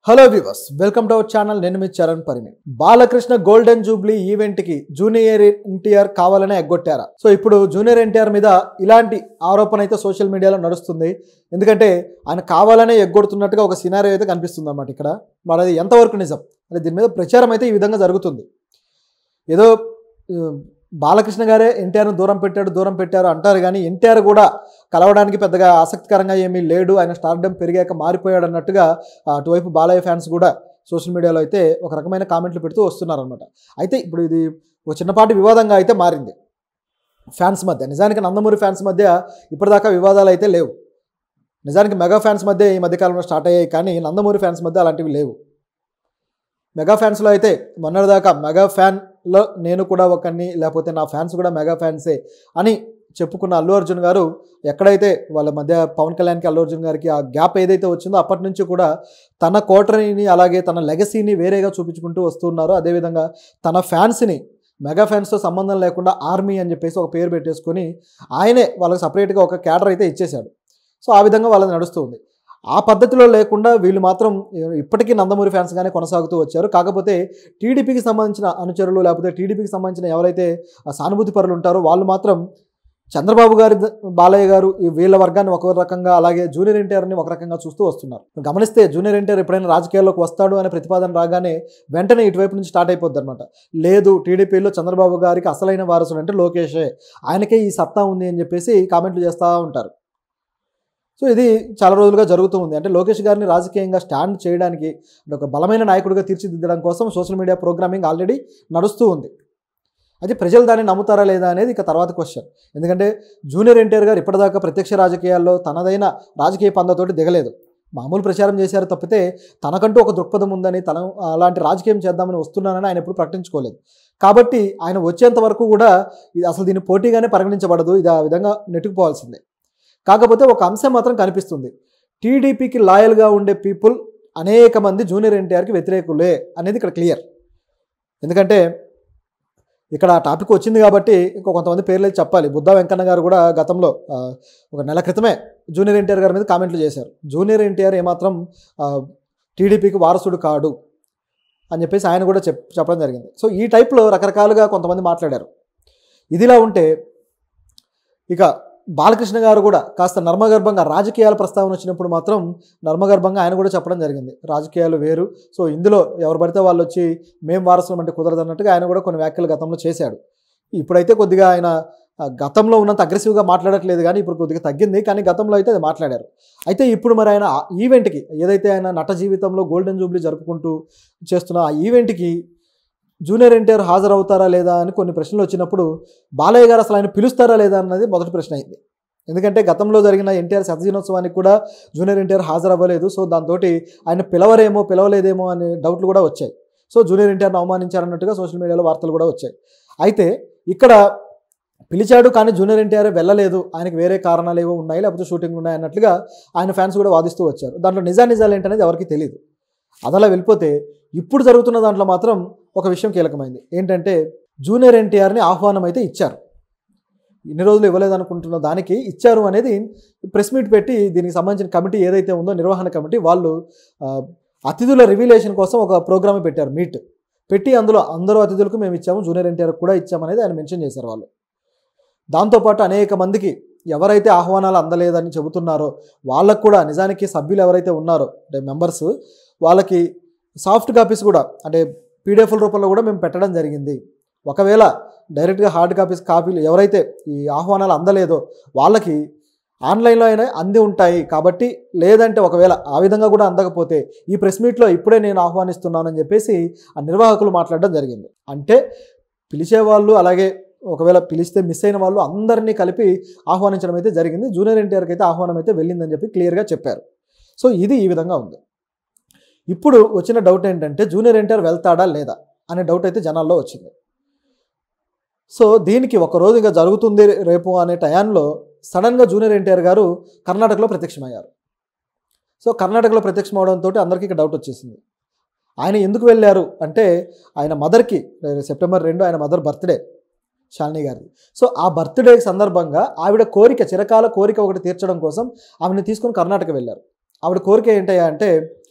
Hello viewers, welcome to our channel. నేను మీ Charan Parimi. Balakrishna golden jubilee event కి జూనియర్ ఎన్టీఆర్ కావాలనే ఎగ్గొట్టారా? సో ఇప్పుడు జూనియర్ ఎన్టీఆర్ మీద ఇలాంటి ఆరోపణ అయితే సోషల్ మీడియాలో నడుస్తుంది. ఎందుకంటే ఆయన కావాలనే ఎగ్గొడుతున్నట్టుగా ఒక సినారియో అయితే కనిపిస్తుంది అన్నమాట ఇక్కడ. మరి అది ఎంతవరకు నిజం అంటే దీని మీద ప్రచారం అయితే ఈ విధంగా జరుగుతుంది. ఏదో బాలకృష్ణ గారే ఎన్టీఆర్ను దూరం పెట్టారు అంటారు, కానీ ఎన్టీఆర్ కూడా కలవడానికి పెద్దగా ఆసక్తికరంగా ఏమీ లేడు, ఆయన స్టార్డమ్ పెరిగాక మారిపోయాడు అన్నట్టుగా అటువైపు బాలయ్య ఫ్యాన్స్ కూడా సోషల్ మీడియాలో అయితే ఒక రకమైన కామెంట్లు పెడుతూ వస్తున్నారనమాట. అయితే ఇప్పుడు ఇది ఒక చిన్నపాటి వివాదంగా అయితే మారింది ఫ్యాన్స్ మధ్య. నిజానికి నందమూరి ఫ్యాన్స్ మధ్య ఇప్పటిదాకా వివాదాలు అయితే లేవు. నిజానికి మెగా ఫ్యాన్స్ మధ్య ఈ మధ్యకాలంలో స్టార్ట్ అయ్యాయి, కానీ నందమూరి ఫ్యాన్స్ మధ్య అలాంటివి లేవు. మెగా ఫ్యాన్స్లో అయితే మొన్నటిదాకా మెగా ఫ్యాన్లో నేను కూడా ఒకరిని, లేకపోతే నా ఫ్యాన్స్ కూడా మెగా ఫ్యాన్సే అని చెప్పుకున్న అల్లు అర్జున్ గారు ఎక్కడైతే వాళ్ళ మధ్య పవన్ కళ్యాణ్కి అల్లు అర్జున్ గారికి ఆ గ్యాప్ ఏదైతే వచ్చిందో అప్పటి నుంచి కూడా తన కోటరీని అలాగే తన లెగసీని వేరేగా చూపించుకుంటూ వస్తున్నారు. అదేవిధంగా తన ఫ్యాన్స్ని మెగా ఫ్యాన్స్తో సంబంధం లేకుండా ఆర్మీ అని చెప్పేసి ఒక పేరు పెట్టేసుకొని ఆయనే వాళ్ళకి సపరేట్గా ఒక క్యాడర్ అయితే ఇచ్చేశాడు. సో ఆ విధంగా వాళ్ళది నడుస్తుంది. ఆ పద్ధతిలో లేకుండా వీళ్ళు మాత్రం ఇప్పటికీ నందమూరి ఫ్యాన్స్గానే కొనసాగుతూ వచ్చారు. కాకపోతే టీడీపీకి సంబంధించిన అనుచరులు, లేకపోతే టీడీపీకి సంబంధించిన ఎవరైతే సానుభూతి పరులు ఉంటారో వాళ్ళు మాత్రం చంద్రబాబు గారి, బాలయ్య గారు వీళ్ళ వర్గాన్ని ఒక రకంగా, అలాగే జూనియర్ ఎన్టీఆర్ని ఒక రకంగా చూస్తూ వస్తున్నారు. గమనిస్తే జూనియర్ ఎన్టీఆర్ ఎప్పుడైనా రాజకీయాల్లోకి వస్తాడు అనే ప్రతిపాదన రాగానే వెంటనే ఇటువైపు నుంచి స్టార్ట్ అయిపోద్ది అనమాట. లేదు, టీడీపీలో చంద్రబాబు గారికి అసలైన వారసుడు అంటే లోకేషే, ఆయనకే ఈ సత్తా ఉంది అని చెప్పేసి కామెంట్లు చేస్తూ ఉంటారు. సో ఇది చాలా రోజులుగా జరుగుతూ ఉంది. అంటే లోకేష్ గారిని రాజకీయంగా స్టాండ్ చేయడానికి, ఒక బలమైన నాయకుడిగా తీర్చిదిద్దడం కోసం సోషల్ మీడియా ప్రోగ్రామింగ్ ఆల్రెడీ నడుస్తూ ఉంది. అయితే ప్రజలు దాన్ని నమ్ముతారా లేదా అనేది ఇక తర్వాత క్వశ్చన్. ఎందుకంటే జూనియర్ ఎన్టీఆర్ గారు ఇప్పటిదాకా ప్రత్యక్ష రాజకీయాల్లో తనదైన రాజకీయ పందతోటి దిగలేదు. మామూలు ప్రచారం చేశారు తప్పితే తనకంటూ ఒక దృక్పథం ఉందని, తన అలాంటి రాజకీయం చేద్దామని వస్తున్నానని ఆయన ఎప్పుడు ప్రకటించుకోలేదు. కాబట్టి ఆయన వచ్చేంత వరకు కూడా ఇది అసలు దీన్ని పోటీగానే పరిగణించబడదు, ఇది ఆ విధంగా నెట్టుకుపోవాల్సిందే. కాకపోతే ఒక అంశం మాత్రం కనిపిస్తుంది. టీడీపీకి లాయల్గా ఉండే పీపుల్ అనేక మంది జూనియర్ ఎన్టీఆర్కి వ్యతిరేకులే అనేది ఇక్కడ క్లియర్. ఎందుకంటే ఇక్కడ ఆ టాపిక్ వచ్చింది కాబట్టి ఇంకో కొంతమంది పేర్లు అయితే చెప్పాలి. బుద్ధా వెంకన్న గారు కూడా గతంలో ఒక నెల క్రితమే జూనియర్ ఎన్టీఆర్ గారి మీద కామెంట్లు చేశారు. జూనియర్ ఎన్టీఆర్ ఏమాత్రం టీడీపీకి వారసుడు కాడు అని చెప్పేసి ఆయన కూడా చెప్పడం జరిగింది. సో ఈ టైప్లో రకరకాలుగా కొంతమంది మాట్లాడారు. ఇదిలా ఉంటే ఇక బాలకృష్ణ గారు కూడా కాస్త నర్మగర్భంగా రాజకీయాల ప్రస్తావన వచ్చినప్పుడు మాత్రం నర్మగర్భంగా ఆయన కూడా చెప్పడం జరిగింది, రాజకీయాలు వేరు, సో ఇందులో ఎవరు పడితే వాళ్ళు వచ్చి మేము వారసులం అంటే కుదరదు అన్నట్టుగా ఆయన కూడా కొన్ని వ్యాఖ్యలు గతంలో చేశాడు. ఇప్పుడైతే కొద్దిగా ఆయన గతంలో ఉన్నంత అగ్రెసివ్గా మాట్లాడట్లేదు, కానీ ఇప్పుడు కొద్దిగా తగ్గింది, కానీ గతంలో అయితే అది మాట్లాడారు. అయితే ఇప్పుడు మరి ఆయన ఈవెంట్కి, ఏదైతే ఆయన నట జీవితంలో గోల్డెన్ జూబ్లీ జరుపుకుంటూ చేస్తున్న ఆ ఈవెంట్కి జూనియర్ ఎన్టీఆర్ హాజరవుతారా లేదా అని కొన్ని ప్రశ్నలు వచ్చినప్పుడు బాలయ్య గారు అసలు ఆయన పిలుస్తారా లేదా అన్నది మొదటి ప్రశ్న అయింది. ఎందుకంటే గతంలో జరిగిన ఎన్టీఆర్ శతదినోత్సవానికి కూడా జూనియర్ ఎన్టీఆర్ హాజరవ్వలేదు. సో దాంతో ఆయన పిలవలేదేమో అనే డౌట్లు కూడా వచ్చాయి. సో జూనియర్ ఎన్టీఆర్ని అవమానించారన్నట్టుగా సోషల్ మీడియాలో వార్తలు కూడా వచ్చాయి. అయితే ఇక్కడ పిలిచాడు కానీ జూనియర్ ఎన్టీఆర్ వెళ్ళలేదు, ఆయనకు వేరే కారణాలు ఏవో ఉన్నాయి, లేకపోతే షూటింగ్ ఉన్నాయి అన్నట్లుగా ఆయన ఫ్యాన్స్ కూడా వాదిస్తూ వచ్చారు. దాంట్లో నిజాలు ఏంటనేది ఎవరికి తెలియదు. అదలా వెళ్ళిపోతే ఇప్పుడు జరుగుతున్న దాంట్లో మాత్రం ఒక విషయం కీలకమైంది. ఏంటంటే జూనియర్ ఎన్టీఆర్ని ఆహ్వానం అయితే ఇచ్చారు. ఇన్ని రోజులు ఇవ్వలేదనుకుంటున్న దానికి ఇచ్చారు అనేది ప్రెస్ మీట్ పెట్టి దీనికి సంబంధించిన కమిటీ ఏదైతే ఉందో నిర్వహణ కమిటీ వాళ్ళు అతిథుల రివీలేషన్ కోసం ఒక ప్రోగ్రామ్ పెట్టారు, మీట్ పెట్టి అందులో అందరూ అతిథులకు మేము ఇచ్చాము, జూనియర్ ఎన్టీఆర్కి కూడా ఇచ్చామనేది ఆయన మెన్షన్ చేశారు వాళ్ళు. దాంతోపాటు అనేక మందికి ఎవరైతే ఆహ్వానాలు అందలేదని చెబుతున్నారో వాళ్ళకు కూడా నిజానికి సభ్యులు ఎవరైతే ఉన్నారో అంటే మెంబర్స్, వాళ్ళకి సాఫ్ట్ కాపీస్ కూడా అంటే పీడిఎఫ్ల రూపంలో కూడా మేము పెట్టడం జరిగింది. ఒకవేళ డైరెక్ట్గా హార్డ్ కాపీలు ఎవరైతే ఈ ఆహ్వానాలు అందలేదో వాళ్ళకి ఆన్లైన్లో అయినా అంది ఉంటాయి. కాబట్టి లేదంటే ఒకవేళ ఆ విధంగా కూడా అందకపోతే ఈ ప్రెస్ మీట్లో ఇప్పుడే నేను ఆహ్వానిస్తున్నానని చెప్పేసి ఆ నిర్వాహకులు మాట్లాడడం జరిగింది. అంటే పిలిచేవాళ్ళు అలాగే ఒకవేళ పిలిస్తే మిస్ అయిన వాళ్ళు అందరినీ కలిపి ఆహ్వానించడం అయితే జరిగింది. జూనియర్ ఎన్టీఆర్కి అయితే ఆహ్వానం అయితే వెళ్ళిందని చెప్పి క్లియర్గా చెప్పారు. సో ఇది ఈ విధంగా ఉంది. ఇప్పుడు వచ్చిన డౌట్ ఏంటంటే జూనియర్ ఎన్టీఆర్ వెళ్తాడా లేదా అనే డౌట్ అయితే జనాల్లో వచ్చింది. సో దీనికి ఒకరోజు ఇంకా జరుగుతుంది రేపు అనే టయాల్లో సడన్గా జూనియర్ ఎన్టీఆర్ గారు కర్ణాటకలో ప్రత్యక్షమయ్యారు. సో కర్ణాటకలో ప్రత్యక్షమవడంతో అందరికీ ఇక డౌట్ వచ్చేసింది. ఆయన ఎందుకు వెళ్ళారు అంటే ఆయన మదర్కి సెప్టెంబర్ 2 ఆయన మదర్ బర్త్డే శాలిని గారిది. సో ఆ బర్త్డే సందర్భంగా ఆవిడ కోరిక, చిరకాల కోరిక ఒకటి తీర్చడం కోసం ఆవిడని తీసుకొని కర్ణాటక వెళ్ళారు. ఆవిడ కోరిక ఏంటయ్యా అంటే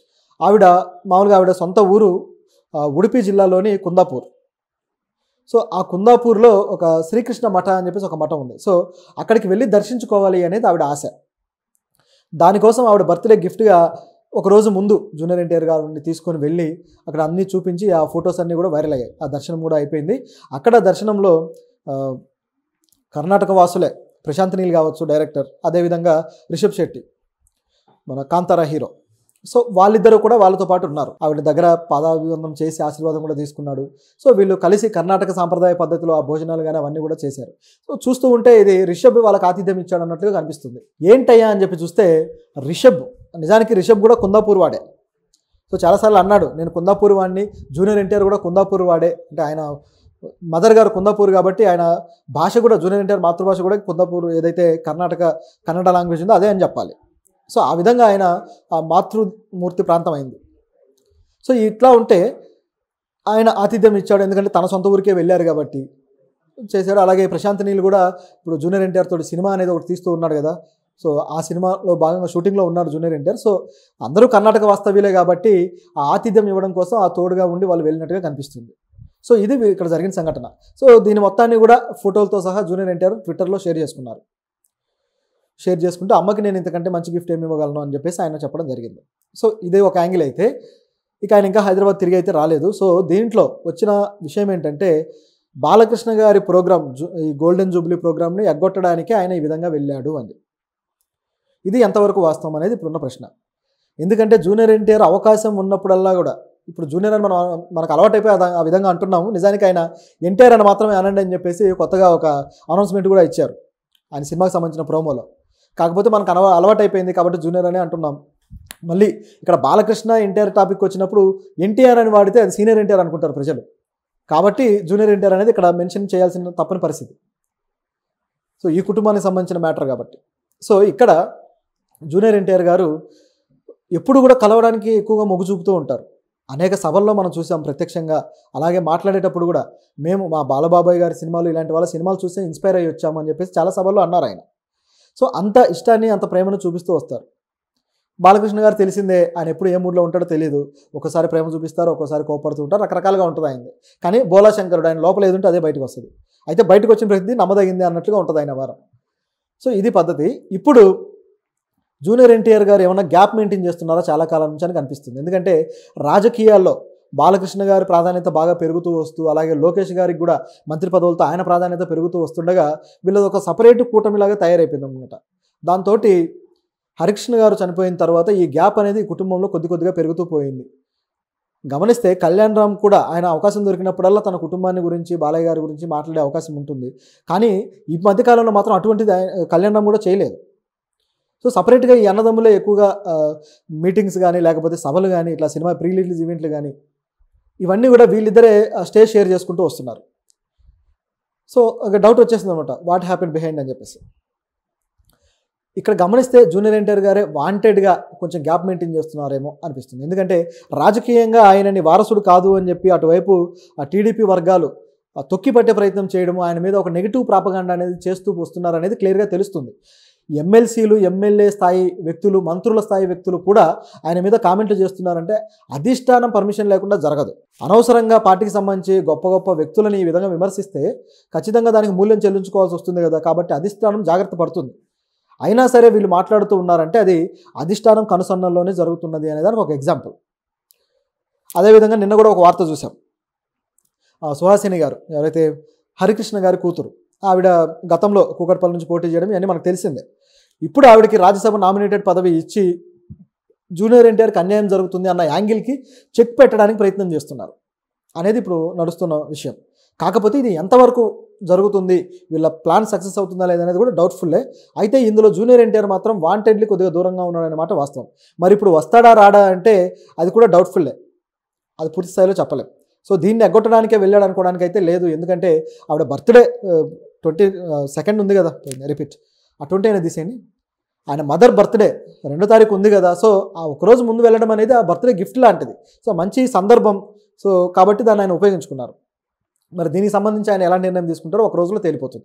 ఆవిడ సొంత ఊరు ఉడిపి జిల్లాలోని కుందాపూర్. సో ఆ కుందాపూర్లో ఒక శ్రీకృష్ణ మఠ అని చెప్పేసి ఒక మఠం ఉంది. సో అక్కడికి వెళ్ళి దర్శించుకోవాలి అనేది ఆవిడ ఆశ. దానికోసం ఆవిడ బర్త్డే గిఫ్ట్గా ఒకరోజు ముందు జూనియర్ ఎన్టీఆర్ గారిని తీసుకొని వెళ్ళి అక్కడ అన్నీ చూపించి ఆ ఫొటోస్ అన్నీ కూడా వైరల్ అయ్యాయి. ఆ దర్శనం కూడా అయిపోయింది. అక్కడ దర్శనంలో కర్ణాటక వాసులే ప్రశాంత్ నీల్ కావచ్చు డైరెక్టర్, అదేవిధంగా రిషబ్ శెట్టి మన కాంతారా హీరో. సో వాళ్ళిద్దరూ కూడా వాళ్ళతో పాటు ఉన్నారు. ఆవిడ దగ్గర పాదాభివందనం చేసి ఆశీర్వాదం కూడా తీసుకున్నాడు. సో వీళ్ళు కలిసి కర్ణాటక సాంప్రదాయ పద్ధతిలో ఆ భోజనాలు కానీ అవన్నీ కూడా చేశారు. సో చూస్తూ ఉంటే ఇది రిషబ్ వాళ్ళకి ఆతిథ్యం ఇచ్చాడు అన్నట్లుగా కనిపిస్తుంది. ఏంటయ్యా అని చెప్పి చూస్తే నిజానికి రిషబ్ కూడా కుందాపూర్ వాడే. సో చాలాసార్లు అన్నాడు, నేను కుందాపూర్ వాడిని, జూనియర్ ఎన్టీఆర్ కూడా కుందాపూర్ వాడే. అంటే ఆయన మదర్ గారు కుందాపూర్ కాబట్టి ఆయన భాష కూడా జూనియర్ ఎన్టీఆర్ మాతృభాష కూడా కుందాపూర్, ఏదైతే కన్నడ లాంగ్వేజ్ ఉందో అదే అని చెప్పాలి. సో ఆ విధంగా ఆయన ఆ మాతృమూర్తి ప్రాంతం అయింది. సో ఇట్లా ఉంటే ఆయన ఆతిథ్యం ఇచ్చాడు, ఎందుకంటే తన సొంత ఊరికే వెళ్ళారు కాబట్టి చేశాడు. అలాగే ప్రశాంత్ నీల్ కూడా ఇప్పుడు జూనియర్ ఎన్టీఆర్ తోటి సినిమా అనేది ఒకటి తీస్తూ ఉన్నాడు కదా. సో ఆ సినిమాలో భాగంగా షూటింగ్లో ఉన్నాడు జూనియర్ ఎన్టీఆర్. సో అందరూ కర్ణాటక వాస్తవ్యులే కాబట్టి ఆ ఆతిథ్యం ఇవ్వడం కోసం ఆ తోడుగా ఉండి వాళ్ళు వెళ్ళినట్టుగా కనిపిస్తుంది. సో ఇది ఇక్కడ జరిగిన సంఘటన. సో దీని మొత్తాన్ని కూడా ఫోటోలతో సహా జూనియర్ ఎన్టీఆర్ ట్విట్టర్లో షేర్ చేసుకుంటే అమ్మకి నేను ఇంతకంటే మంచి గిఫ్ట్ ఏమి ఇవ్వగలను అని చెప్పేసి ఆయన చెప్పడం జరిగింది. సో ఇదే ఒక యాంగిల్ అయితే, ఇక ఆయన ఇంకా హైదరాబాద్ తిరిగి అయితే రాలేదు. సో దీంట్లో వచ్చిన విషయం ఏంటంటే బాలకృష్ణ గారి ప్రోగ్రామ్, ఈ గోల్డెన్ జూబ్లీ ప్రోగ్రామ్ని ఎగ్గొట్టడానికి ఆయన ఈ విధంగా వెళ్ళాడు అని. ఇది ఎంతవరకు వాస్తవం అనేది ఇప్పుడున్న ప్రశ్న. ఎందుకంటే జూనియర్ ఎన్టీఆర్ అవకాశం ఉన్నప్పుడల్లా కూడా, ఇప్పుడు జూనియర్ అని మనకు అలవాటైపోయి ఆ విధంగా అంటున్నాము. నిజానికి ఆయన ఎన్టీఆర్ అని మాత్రమే అనండి అని చెప్పేసి కొత్తగా ఒక అనౌన్స్మెంట్ కూడా ఇచ్చారు ఆయన సినిమాకి సంబంధించిన ప్రోమోలో. కాకపోతే మనకు అలవాటైపోయింది కాబట్టి జూనియర్ అని అంటున్నాం. మళ్ళీ ఇక్కడ బాలకృష్ణ ఎన్టీఆర్ టాపిక్ వచ్చినప్పుడు ఎన్టీఆర్ అని వాడితే అది సీనియర్ ఎన్టీఆర్ అనుకుంటారు ప్రజలు. కాబట్టి జూనియర్ ఎన్టీఆర్ అనేది ఇక్కడ మెన్షన్ చేయాల్సిన తప్పని పరిస్థితి. సో ఈ కుటుంబానికి సంబంధించిన మ్యాటర్ కాబట్టి. సో ఇక్కడ జూనియర్ ఎన్టీఆర్ గారు ఎప్పుడు కూడా కలవడానికి ఎక్కువగా మొగ్గు చూపుతూ ఉంటారు. అనేక సభల్లో మనం చూసాం ప్రత్యక్షంగా. అలాగే మాట్లాడేటప్పుడు కూడా మేము మా బాలబాబాయ్ గారి సినిమాలు, ఇలాంటి వాళ్ళ సినిమాలు చూస్తే ఇన్స్పైర్ అయ్యి వచ్చాము అని చెప్పేసి చాలా సభల్లో అన్నారు ఆయన. సో అంత ఇష్టాన్ని, అంత ప్రేమను చూపిస్తూ వస్తారు. బాలకృష్ణ గారు తెలిసిందే, ఆయన ఎప్పుడు ఏ మూడ్లో ఉంటాడో తెలియదు. ఒకసారి ప్రేమ చూపిస్తారు, ఒక్కోసారి కోపడుతూ ఉంటారు, రకరకాలుగా ఉంటుంది ఆయనది. కానీ బోలా శంకరుడు, ఆయన లోపల ఏదుంటే అదే బయటకు వస్తుంది. అయితే బయటకు వచ్చిన ప్రతిదీ నమ్మదగింది అన్నట్లుగా ఉంటుంది ఆయన వారం. సో ఇది పద్ధతి. ఇప్పుడు జూనియర్ ఎన్టీఆర్ గారు ఏమన్నా గ్యాప్ మెయింటైన్ చేస్తున్నారా చాలా కాలం నుంచి అని కనిపిస్తుంది. ఎందుకంటే రాజకీయాల్లో బాలకృష్ణ గారి ప్రాధాన్యత బాగా పెరుగుతూ వస్తూ, అలాగే లోకేష్ గారికి కూడా మంత్రి పదవులతో ఆయన ప్రాధాన్యత పెరుగుతూ వస్తుండగా వీళ్ళది ఒక సపరేట్ కూటమిలాగా తయారైపోయింది అన్నమాట. దాంతో హరికృష్ణ గారు చనిపోయిన తర్వాత ఈ గ్యాప్ అనేది కుటుంబంలో కొద్దిగా పెరుగుతూ పోయింది. గమనిస్తే కళ్యాణ్ రామ్ కూడా ఆయన అవకాశం దొరికినప్పుడల్లా తన కుటుంబాన్ని గురించి, బాలయ్య గారి గురించి మాట్లాడే అవకాశం ఉంటుంది. కానీ ఈ మధ్యకాలంలో మాత్రం అటువంటిది కళ్యాణ్ రామ్ కూడా చేయలేదు. సో సపరేట్గా ఈ అన్నదమ్ములే ఎక్కువగా మీటింగ్స్ కానీ, లేకపోతే సభలు కానీ, ఇట్లా సినిమా ప్రీ రిలీజ్ ఈవెంట్లు కానీ, ఇవన్నీ కూడా వీళ్ళిద్దరే స్టేజ్ షేర్ చేసుకుంటూ వస్తున్నారు. సో ఒక డౌట్ వచ్చేసింది అనమాట, వాట్ హ్యాపెన్ బిహైండ్ అని చెప్పేసి. ఇక్కడ గమనిస్తే జూనియర్ ఎన్టీఆర్ గారే వాంటెడ్గా కొంచెం గ్యాప్ మెయింటైన్ చేస్తున్నారేమో అనిపిస్తుంది. ఎందుకంటే రాజకీయంగా ఆయనని వారసుడు కాదు అని చెప్పి అటువైపు ఆ టీడీపీ వర్గాలు తొక్కిపట్టే ప్రయత్నం చేయడము, ఆయన మీద ఒక నెగిటివ్ ప్రాపగాండా అనేది చేస్తూ వస్తున్నారు అనేది క్లియర్గా తెలుస్తుంది. ఎమ్మెల్సీలు, ఎమ్మెల్యే స్థాయి వ్యక్తులు, మంత్రుల స్థాయి వ్యక్తులు కూడా ఆయన మీద కామెంట్లు చేస్తున్నారంటే అధిష్టానం పర్మిషన్ లేకుండా జరగదు. అనవసరంగా పార్టీకి సంబంధించి గొప్ప వ్యక్తులని ఈ విధంగా విమర్శిస్తే ఖచ్చితంగా దానికి మూల్యం చెల్లించుకోవాల్సి వస్తుంది కదా. కాబట్టి అధిష్టానం జాగ్రత్త పడుతుంది. అయినా సరే వీళ్ళు మాట్లాడుతూ ఉన్నారంటే అది అధిష్టానం కనుసన్నల్లోనే జరుగుతున్నది అనేదానికి ఒక ఎగ్జాంపుల్. అదేవిధంగా నిన్న కూడా ఒక వార్త చూసాం. సుహాసిని గారు, ఎవరైతే హరికృష్ణ గారి కూతురు, ఆవిడ గతంలో కూకట్పల్లి నుంచి పోటీ చేయడం ఇవన్నీ మనకు తెలిసిందే. ఇప్పుడు ఆవిడకి రాజ్యసభ నామినేటెడ్ పదవి ఇచ్చి జూనియర్ ఎన్టీఆర్కి అన్యాయం జరుగుతుంది అన్న యాంగిల్కి చెక్ పెట్టడానికి ప్రయత్నం చేస్తున్నారు అనేది ఇప్పుడు నడుస్తున్న విషయం. కాకపోతే ఇది ఎంతవరకు జరుగుతుంది, వీళ్ళ ప్లాన్ సక్సెస్ అవుతుందా లేదనేది కూడా డౌట్ఫుల్లే. అయితే ఇందులో జూనియర్ ఎన్టీఆర్ మాత్రం వాంటెడ్లీ కొద్దిగా దూరంగా ఉన్నాడనే మాట వాస్తవం. మరి ఇప్పుడు వస్తాడా రాడా అంటే అది కూడా డౌట్ఫుల్లే, అది పూర్తి స్థాయిలో చెప్పలేం. సో దీన్ని ఎగ్గొట్టడానికే వెళ్ళాడు అనుకోవడానికి అయితే లేదు. ఎందుకంటే ఆవిడ బర్త్డే 22 ఉంది కదా, రిపీట్ ఆ 20 అనేది తీసేయండి, ఆయన మదర్ బర్త్డే 2వ తారీఖు ఉంది కదా. సో ఆ ఒకరోజు ముందు వెళ్ళడం అనేది ఆ బర్త్డే గిఫ్ట్ లాంటిది. సో మంచి సందర్భం. సో కాబట్టి దాన్ని ఆయన ఉపయోగించుకున్నారు. మరి దీనికి సంబంధించి ఆయన ఎలా నిర్ణయం తీసుకుంటారో ఒక రోజులో తేలిపోతుంది.